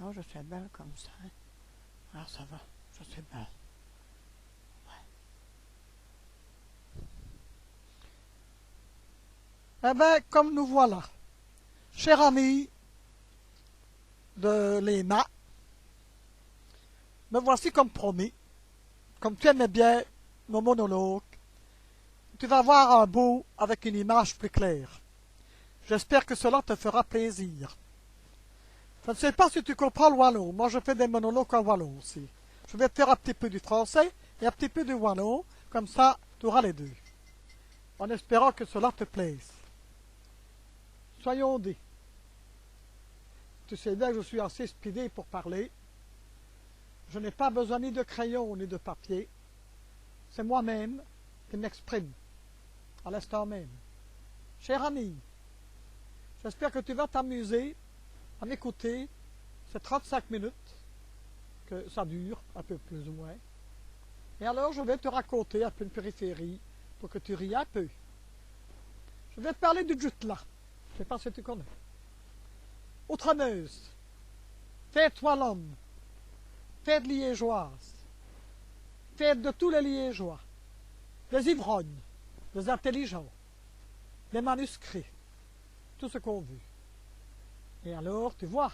Non, je suis belle comme ça. Hein? Ah, ça va, je suis belle. Eh bien, comme nous voilà, cher ami de Léna, me voici comme promis. Comme tu aimais bien nos monologues, tu vas voir un beau avec une image plus claire. J'espère que cela te fera plaisir. Je ne sais pas si tu comprends le wallon. Moi, je fais des monologues en wallon aussi. Je vais te faire un petit peu du français et un petit peu du wallon. Comme ça, tu auras les deux. En espérant que cela te plaise. Soyons dits. Tu sais bien que je suis assez speedé pour parler. Je n'ai pas besoin ni de crayon ni de papier. C'est moi-même qui m'exprime à l'instant même. Cher ami, j'espère que tu vas t'amuser à m'écouter ces 35 minutes que ça dure, un peu plus ou moins. Et alors, je vais te raconter un peu une périphérie pour que tu ries un peu. Je vais te parler du Jutla. Je ne sais pas si tu connais. Outremeuse, fête wallonne, fête liégeoise, fête de tous les liégeois, des ivrognes, des intelligents, des manuscrits, tout ce qu'on veut. Et alors, tu vois,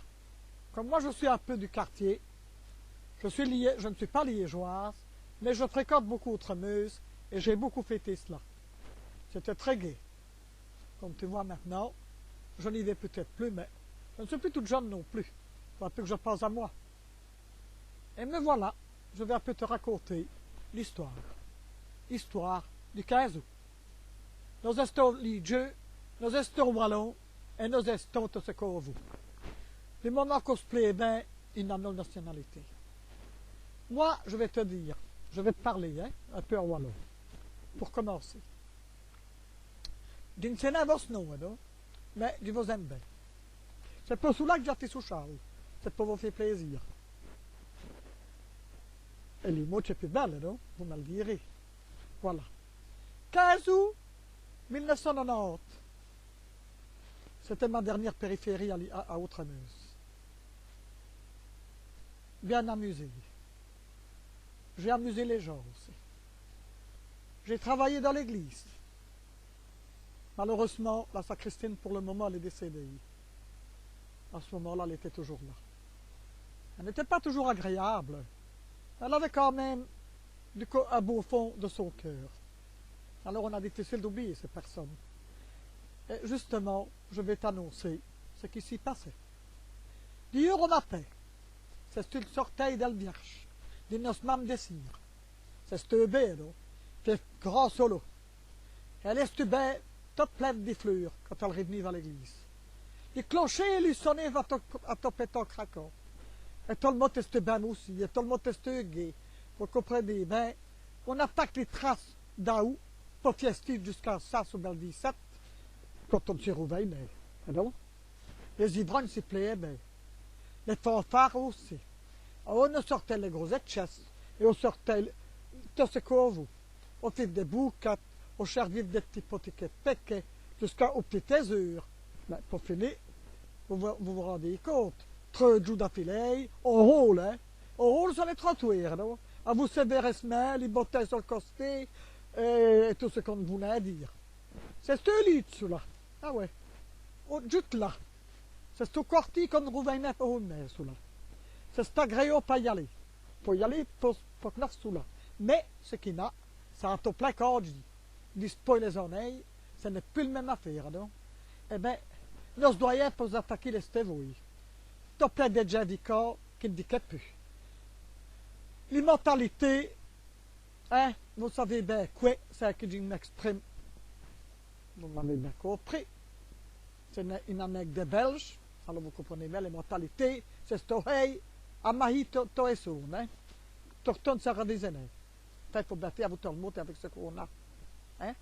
comme moi je suis un peu du quartier, je ne suis pas liégeoise, mais je fréquente beaucoup Outremeuse et j'ai beaucoup fêté cela. C'était très gai. Comme tu vois maintenant, je n'y vais peut-être plus, mais je ne suis plus toute jeune non plus. Il faut un peu que je pense à moi. Et me voilà, je vais un peu te raconter l'histoire. Histoire du 15 août. Nous estons ligieux, nous estons wallons, et nous estons tout ce qu'on veut. Du moment qu'on se plaît bien, il n'a pas de nationalité. Moi, je vais te dire, je vais te parler un peu en wallon, pour commencer. Din cena vos non, mais du vos aime bien. C'est pour cela que j'ai été sous Charles. C'est pour vous faire plaisir. Et les mots, c'est plus belle, non? Vous me le direz. Voilà. 15 août 1990. C'était ma dernière périphérie à Outremeuse. Bien amusé. J'ai amusé les gens aussi. J'ai travaillé dans l'église. Malheureusement, la sacristaine, pour le moment, elle est décédée. À ce moment-là, elle était toujours là. Elle n'était pas toujours agréable. Elle avait quand même un beau fond de son cœur. Alors on a difficile d'oublier ces personnes. Et justement, je vais t'annoncer ce qui s'y passait. D'hier au matin, c'est une sortie del vierge, de nos mam desir. C'est ce bédo, fait grand solo. Elle est stubée, toute pleine de fleurs, quand elle est venue vers l'église. Les clochers lui sonnaient à topeton craquant. Et tout le monde est bien aussi, et tout le monde est gay. Vous comprenez bien, on attaque les traces d'Aou, pour festif jusqu'à ça, sur le 17, quand on s'y réveille, mais non. Les ivrognes s'y plaillaient bien. Les fanfares aussi. Alors, on sortait les grossettes chasses, et on sortait tout ce qu'on veut. On fait des bouquettes, on servait des petits potiquets péquets, jusqu'aux petites heures. Mais pour finir, vous rendez compte, 3 jours d'affilée, on roule, hein. On roule sur les trottoirs, non? À vous sévérer semaine, les bouteilles sur le costé, et tout ce qu'on voulait dire. C'est ce lit, là. Ah ouais. Juste là. C'est ce quartier qu'on trouve un mètre au mai, là. C'est cet agréable pour y aller. Pour y aller, pour venir sous là. Mais, ce qu'il y a, c'est un plein corps, dit spoil les oreilles, ce n'est plus la même affaire, non? Eh bien, nous doyons pour attaquer les stévoïs. T'as plein de gens du corps qui ne disent plus. L'immortalité, hein, vous savez bien quoi, c'est que je m'exprime. Vous m'avez bien compris. C'est une anecdote belge. Alors vous comprenez bien, l'immortalité, c'est ce hey, à mahi to et sourd, hein. Tu retournes sur des années. Il faut bien faire votre mot avec ce qu'on a. Hein?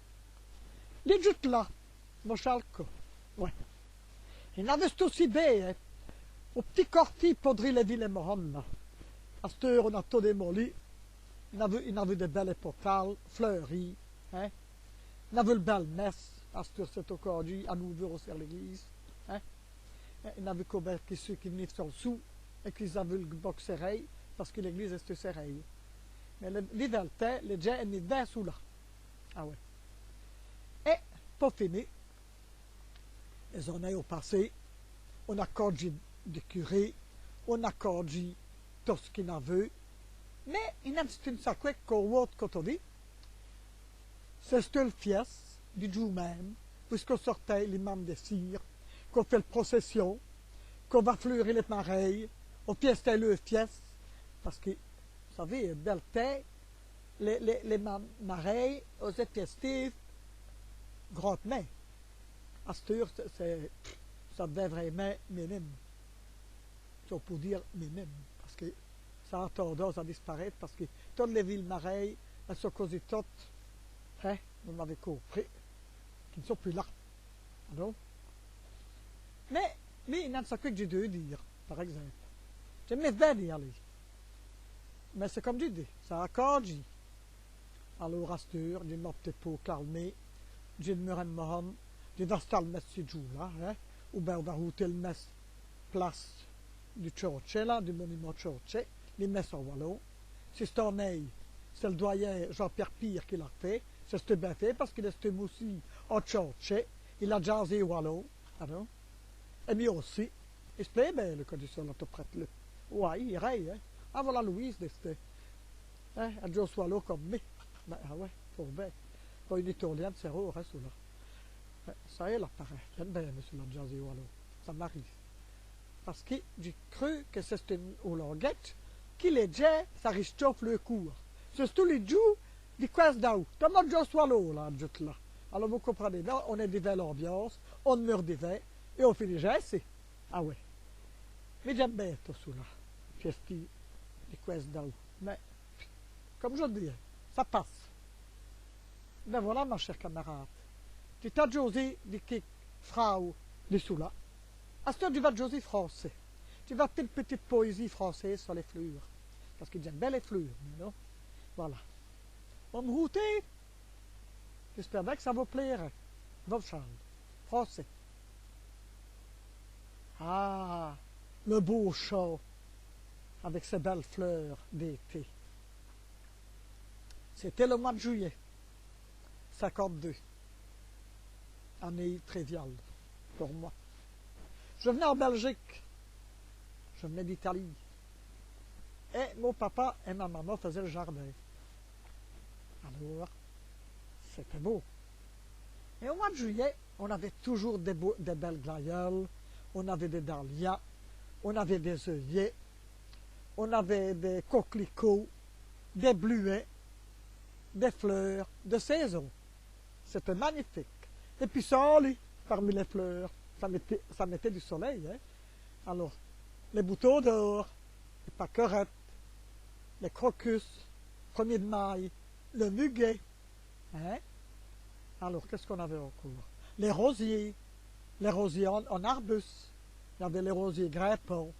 Les juste là, mon chalco. Ouais. Il avait aussi bien, hein, au petit quartier Podri les villes et Mohanna. À cette heure, on a tout démoli. Il avait des belles portales, fleuries. Hein? Il avait une belle messe. À cette heure, c'est encore dit, à nous aussi à l'église. Hein? Il avait couvert ceux qui venaient sur le sou. et qu'ils avaient le box serré parce que l'église est serrée. Mais l'hiver, les gens étaient bien sous là. Ah ouais. Et, pour finir, les années ont passé, on a corrigé des curés, on a corrigé tout ce qu'il avait, mais il y a une sacrée qu'on dit, c'est le fies du jour même, puisqu'on sortait l'imam des cires, qu'on fait la procession, qu'on va fleurir les marais, on fiestait le fies, parce que, vous savez, belle terre, les marais, aux festifs, grand mai. À cette heure, ça devait vraiment minime. On peut dire minime, parce que ça a tendance à disparaître, parce que toutes les villes marais, elles sont causées toutes, hein, vous m'avez compris, qui ne sont plus là. Alors, mais il y a ça que j'ai dû dire, par exemple. J'aimais bien y aller. Mais c'est comme je dis, ça a corrigé. Alors, à cette heure, j'ai opté pour calmer, j'ai me rendre, j'ai d'installer le messe ce jour-là, hein, ou bien on va router le messe place du church, là, du monument church, les messes en wallon. Si c'est en aille, c'est le doyen Jean-Pierre Pire qui l'a fait, c'est bien fait parce qu'il est aussi en church, il a jazzé wallon, alors. Et moi aussi, il se plaît bien le condition l'interprète-le. Ouais, il irait, hein. Ah voilà Louise, c'était. Hein, elle joue au wallon comme moi. Ben, ah ouais, pour bien. Pas une italienne, c'est rare, hein, celui-là. Ben, ça est, là, pareil. J'aime bien, monsieur, la jazzé wallon. Ça m'arrive. Parce que j'ai cru que c'était une languette qui les déjà, ça réchauffe le cours. C'est tous les jours, du quest d'où. T'as mal de swallow, là, là. Alors, vous comprenez, là, on est devant l'ambiance, on meurt devant, et on finit déjà assez. Ah ouais. Mais j'aime bien tout ça, là. Festi, du quest d'où. Mais, comme je dis, ça passe. Ben voilà, ma chère camarade. Tu t'as José, du frau, du sous-là. À ce temps, tu vas José français. Tu vas faire une petite poésie française sur les fleurs. Parce qu'il j'aime bien les fleurs, non? Voilà. On me routait. J'espère bien que ça vous plaire. Bob Charles. Français. Ah, le beau champ avec ses belles fleurs d'été. C'était le mois de juillet 52. Année triviale pour moi. Je venais en Belgique, je venais d'Italie, et mon papa et ma maman faisaient le jardin. Alors, c'était beau. Et au mois de juillet, on avait toujours des belles glaïeuls, on avait des dahlias, on avait des œillets, on avait des coquelicots, des bleuets, des fleurs de saison. C'était magnifique. Et puis ça, parmi les fleurs, ça mettait du soleil. Hein? Alors, les boutons d'or, les pâquerettes, les crocus, 1er de maille, le muguet. Hein? Alors, qu'est-ce qu'on avait encore? Les rosiers en arbuste. Il y avait les rosiers grimpants,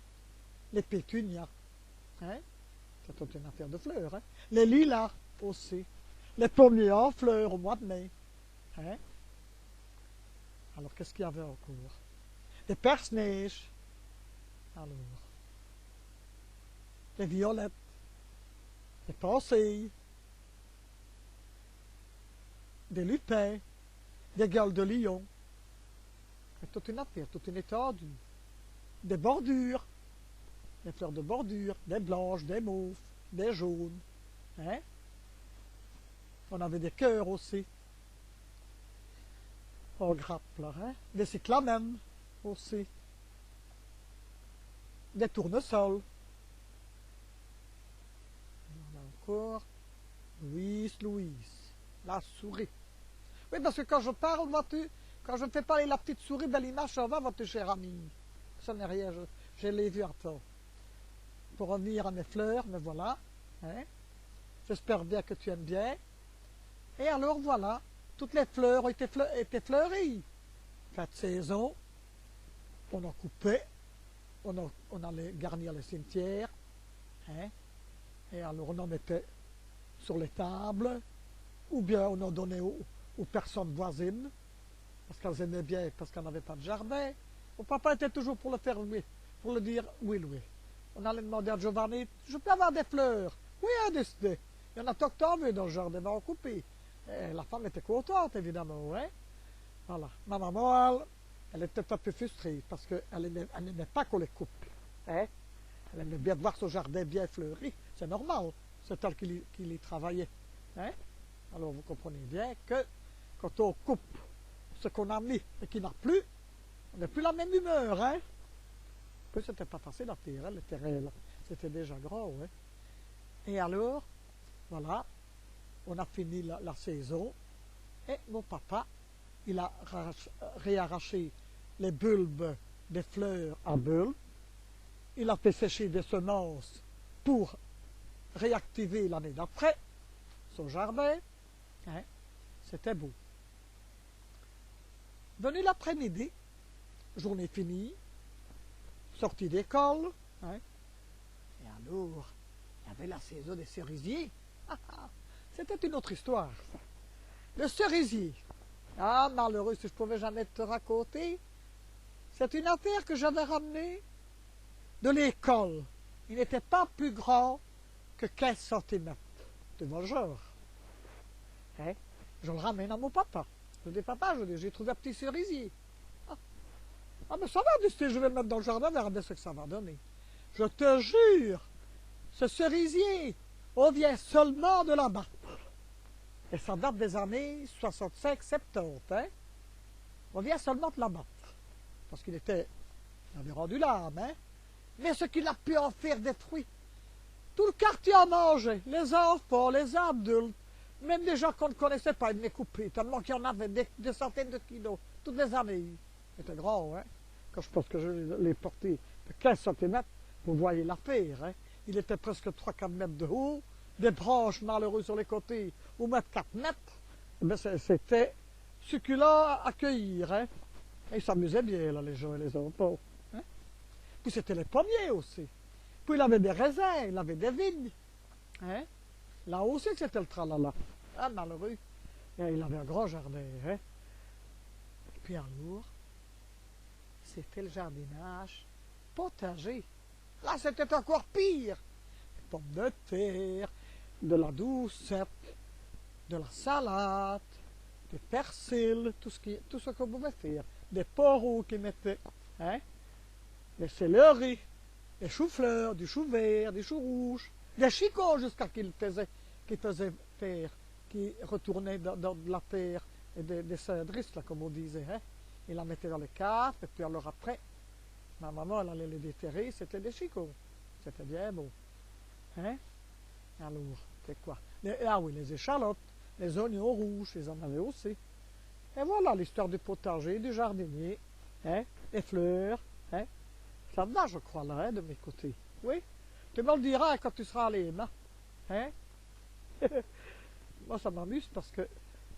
les pétunias. Hein? C'est toute une affaire de fleurs. Hein? Les lilas aussi. Les pommiers en fleurs au mois de mai. Hein? Alors, qu'est-ce qu'il y avait encore? Des perce-neiges. Alors, des violettes, des pensées, des lupins, des gueules de lion. C'est toute une affaire, toute une étendue. Des bordures, des fleurs de bordure, des blanches, des mauves, des jaunes. Hein? On avait des cœurs aussi. En grappe, là, hein? Des cyclamènes aussi. Des tournesols. On a encore Louise, la souris. Oui, parce que quand je parle, vois-tu, quand je ne fais pas la petite souris, ben l'image s'en va, votre cher ami. Ça n'est rien, je l'ai vu encore. Pour revenir à mes fleurs, mais voilà. Hein? J'espère bien que tu aimes bien. Et alors voilà, toutes les fleurs ont été fleuries. Quatre saisons, on en coupait, on allait garnir les cimetières, hein? Et alors on en mettait sur les tables, ou bien on en donnait aux personnes voisines, parce qu'elles aimaient bien, parce qu'elles n'avaient pas de jardin. Mon papa était toujours pour le faire louer, pour le dire oui. on allait demander à Giovanni, je peux avoir des fleurs? Oui, il y en a tant que t'en veux dans le jardin, va en couper. Et la femme était contente, évidemment, hein. Voilà. Ma maman, elle était un peu frustrée parce qu'elle n'aimait pas qu'on les coupe. Hein? Elle aimait bien voir son jardin bien fleuri. C'est normal, c'est elle qui y travaillait. Hein? Alors vous comprenez bien que quand on coupe ce qu'on a mis et qui n'a plus, on n'a plus la même humeur. Hein? Puis c'était pas facile à faire, hein, le terrain là. C'était déjà grand. Hein? Et alors, voilà, on a fini la saison et mon papa, il a réarraché les bulbes des fleurs à bulbes. Il a fait sécher des semences pour réactiver l'année d'après son jardin. Hein, c'était beau. Venu l'après-midi, journée finie, sortie d'école. Hein, et alors, il y avait la saison des cerisiers. C'était une autre histoire, ça. Le cerisier. Ah, malheureux, si je pouvais jamais te raconter. C'est une affaire que j'avais ramenée de l'école. Il n'était pas plus grand que 15 cm. De mon genre. Hein? Je le ramène à mon papa. Je dis, papa, j'ai trouvé un petit cerisier. Ah, mais ça va, je vais le mettre dans le jardin, on verra bien ce que ça va donner. Je te jure, ce cerisier, on vient seulement de là-bas. Et ça date des années 65-70. Hein? On vient seulement de là-bas. Parce qu'il avait rendu l'âme. Hein? Mais ce qu'il a pu en faire des fruits. Tout le quartier en mangeait. Les enfants, les adultes, même les gens qu'on ne connaissait pas, ils venaient couper. Tellement qu'il y en avait des centaines de kilos. Toutes les années. C'était grand. Hein? Quand je pense que je l'ai porté de 15 cm, vous voyez l'affaire. Hein? Il était presque 3-4 mètres de haut. Des branches malheureuses sur les côtés, ou mettre 4 mètres. Ben c'était succulent à accueillir. Hein? Et ils s'amusaient bien, là, les gens et les enfants. Hein? Puis c'était les pommiers aussi. Puis il avait des raisins, il avait des vignes. Hein? Là aussi, c'était le tralala. Ah, malheureux. Et il avait un grand jardin. Hein? Et puis un jour, c'était le jardinage potager. Là, c'était encore pire. Des pommes de terre, de la doucette, de la salade, des persils, tout ce qu'on pouvait faire. Des poireaux qu'ils mettaient, hein? Des céleris, des choux-fleurs, du chou vert, des choux rouges, des chicots jusqu'à qu'ils faisaient faire, qui retournaient dans la terre, et des cendrisses, là, comme on disait. Hein? Ils la mettaient dans les caves, et puis alors après, ma maman, elle allait les déterrer, c'était des chicots. C'était bien beau. Hein? Alors, c'est quoi? Ah oui, les échalotes, les oignons rouges, ils en avaient aussi. Et voilà l'histoire du potager, du jardinier, hein? Les fleurs. Hein? Ça va, je crois, là, hein, de mes côtés. Oui? Tu me le diras quand tu seras allé, hein? Moi, ça m'amuse parce que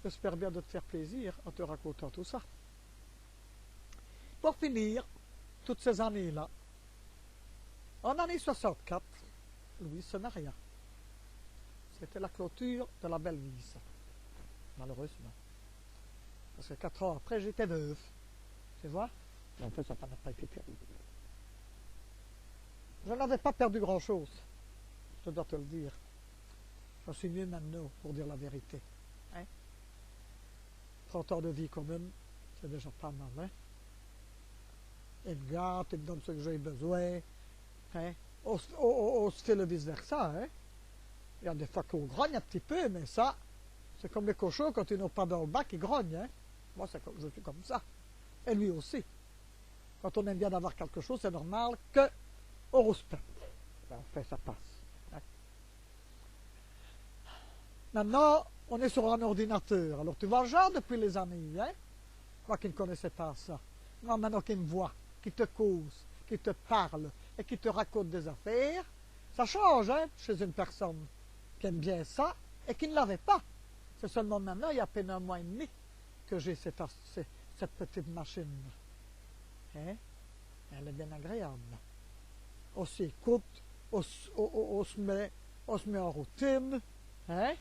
j'espère bien de te faire plaisir en te racontant tout ça. Pour finir, toutes ces années-là, en année 64, Louis se maria. C'était la clôture de la belle vie, ça. Malheureusement. Parce que 4 ans après, j'étais veuve. Tu vois? Mais en fait, ça n'a pas été perdu. Je n'avais pas perdu grand-chose. Je dois te le dire. Je suis mieux maintenant, pour dire la vérité. Hein? 30 ans de vie commune, c'est déjà pas mal. Hein? Il me gâte, il me donne ce que j'ai besoin. Hein? On se fait le vice-versa. Hein? Il y a des fois qu'on grogne un petit peu, mais ça, c'est comme les cochons, quand ils n'ont pas dans le bac, ils grognent. Hein? Moi, je suis comme ça. Et lui aussi. Quand on aime bien d'avoir quelque chose, c'est normal qu'on respecte. Ben, enfin, ça passe. Hein? Maintenant, on est sur un ordinateur. Alors, tu vois le genre depuis les années. Hein? Moi qui ne connaissais pas ça. Moi, maintenant qu'il me voit, qui te cause, qui te parle et qui te raconte des affaires, ça change hein, chez une personne qui aime bien ça et qui ne l'avait pas. C'est seulement maintenant, il y a à peine 1 mois et demi, que j'ai cette petite machine. Hein? Elle est bien agréable. On s'écoute, on se met en routine, hein?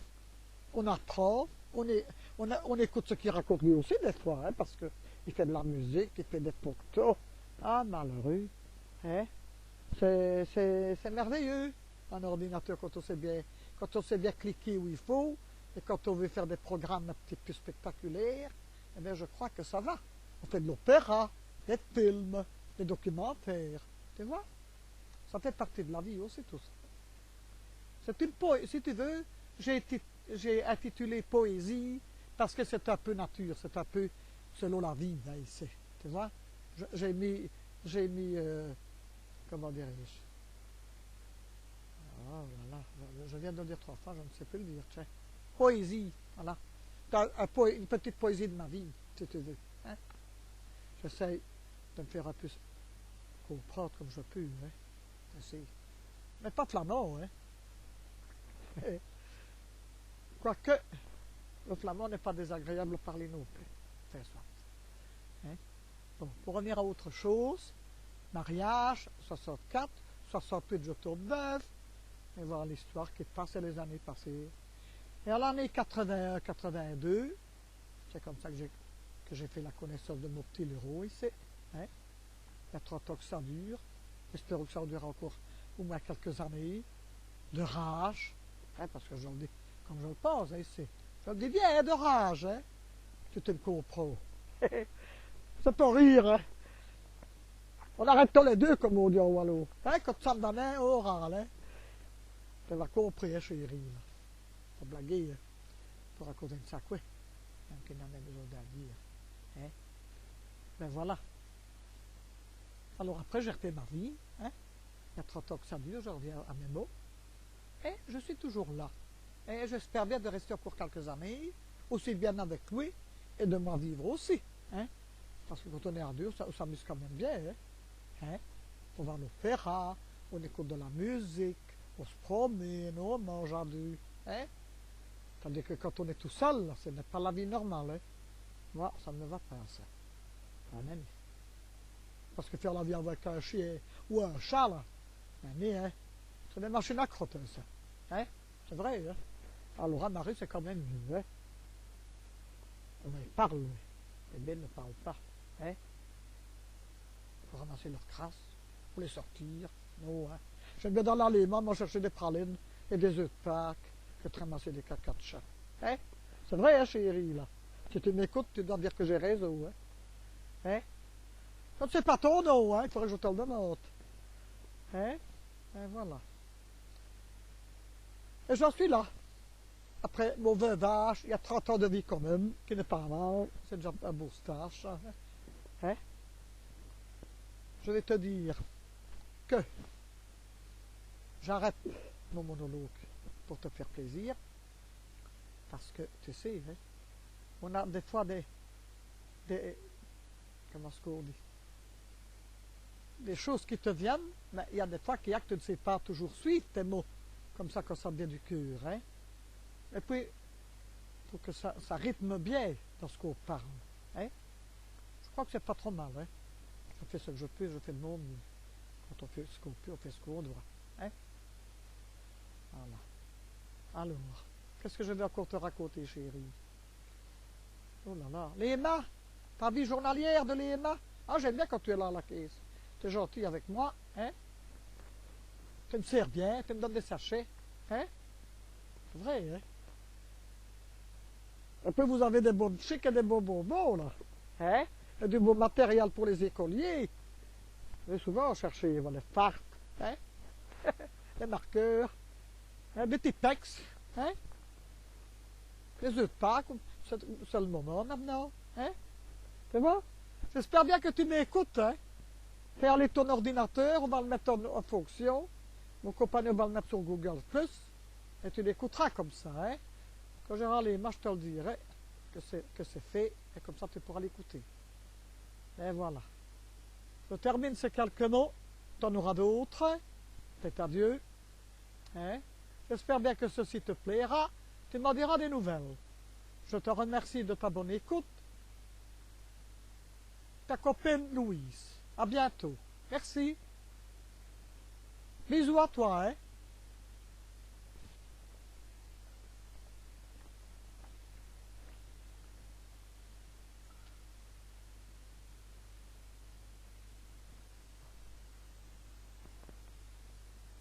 On apprend, on écoute ce qu'il raconte lui aussi des fois, hein, parce qu'il fait de la musique, il fait des photos. Ah, malheureux. Hein? C'est merveilleux, un ordinateur, quand on sait bien cliquer où il faut, et quand on veut faire des programmes un petit peu spectaculaires, eh bien, je crois que ça va. On fait de l'opéra, des films, des documentaires, tu vois. Ça fait partie de la vie aussi, tout ça. C'est une si tu veux, j'ai intitulé Poésie, parce que c'est un peu nature, c'est un peu selon la vie, là, ici. Tu vois. J'ai mis comment dirais-je? Oh là là, je viens de le dire 3 fois, je ne sais plus le dire, tiens. Poésie, voilà. Une petite poésie de ma vie, si tu veux. Hein? J'essaie de me faire un peu comprendre comme je peux, hein. J'essaie. Mais pas flamand, hein. Quoique, le flamand n'est pas désagréable à parler non plus. Enfin, soit. Hein? Bon, pour revenir à autre chose, mariage, 64, 68 je tourne veuve, et voir l'histoire qui passe et les années passées. Et à l'année 81, 82, c'est comme ça que j'ai fait la connaissance de mon petit héros ici. Hein? Il y a 30 ans que ça dure. J'espère que ça dure encore au moins quelques années. De rage, hein, parce que je le dis comme je le pense, hein, ici. Je le dis bien, de rage, hein? Tu te le comprends. C'est pas rire, hein? On arrête tous les deux, comme on dit en Wallo. Hein? Quand ça me donne un oral, hein? Tu vas compris, hein, chérie, là. Faut blaguer, hein? Pour raconter de ça, quoi. Même qu'il n'en a besoin d'en dire. Hein? Ben voilà. Alors après, j'ai refait ma vie, hein? Il y a 30 ans que ça dure, je reviens à mes mots. Et je suis toujours là. Et j'espère bien de rester encore quelques années, aussi bien avec lui, et de m'en vivre aussi. Hein? Parce que quand on est à deux, on s'amuse quand même bien. Hein? Hein? On va à l'opéra, on écoute de la musique, on se promène, on mange à deux. Hein? Tandis que quand on est tout seul, ce n'est pas la vie normale. Hein? Moi, ça ne me va pas, ça. Parce que faire la vie avec un chien ou un chat, là, hein? C'est des machines à crotter, ça. Hein? C'est vrai, hein? Alors, à Marie, c'est quand même mieux, hein? On parle, oui. Les bébés ne parlent pas. Hein? Pour ramasser leurs crasses, pour les sortir. Non, hein? J'aime bien dans l'aliment, moi, chercher des pralines et des œufs de Pâques que de ramasser des caca de chat. Hein? C'est vrai, hein, chérie, là? Si tu m'écoutes, tu dois dire que j'ai raison, hein? Hein? Quand c'est pas ton nom, hein? Il faudrait que je te le demande. Hein? Et voilà. Et j'en suis là. Après mon veuvage, il y a 30 ans de vie quand même, qui n'est pas mal. C'est déjà un beau stage. Hein? Je vais te dire que j'arrête mon monologue pour te faire plaisir. Parce que, tu sais, hein, on a des fois des comment est-ce qu'on dit? Des choses qui te viennent, mais il y a des fois qu'il y a que tu ne sais pas toujours suivre tes mots, comme ça quand ça vient du cœur. Hein? Et puis, il faut que ça rythme bien dans ce qu'on parle. Hein? Je crois que c'est pas trop mal. Hein? Je fais ce que je peux, je fais de mon mieux. Quand on fait ce qu'on peut, on fait ce qu'on doit. Hein? Voilà. Alors, qu'est-ce que je vais encore te raconter, chérie? Oh là là. Léma, ta vie journalière de Léma? Ah, j'aime bien quand tu es là à la caisse. Tu es gentil avec moi, hein? Tu me sers bien, tu me donnes des sachets, hein? C'est vrai, hein? Et puis vous avez des bonnes chics et des beaux bonbons, là, hein? Et du beau matériel pour les écoliers. Vous allez souvent chercher les farces, hein? Les marqueurs, hein? Des petits textes, hein? Les œufs de Pâques, c'est le moment maintenant, hein? C'est bon? J'espère bien que tu m'écoutes, hein? Fais aller ton ordinateur, on va le mettre en fonction. Mon compagnon va le mettre sur Google+, et tu l'écouteras comme ça, hein? Quand j'aurai les images, je te le dirai que c'est fait, et comme ça tu pourras l'écouter. Et voilà. Je termine ces quelques mots. Tu en auras d'autres. Faites adieu. Hein? J'espère bien que ceci te plaira. Tu m'en diras des nouvelles. Je te remercie de ta bonne écoute. Ta copine Louise. À bientôt. Merci. Bisous à toi, hein?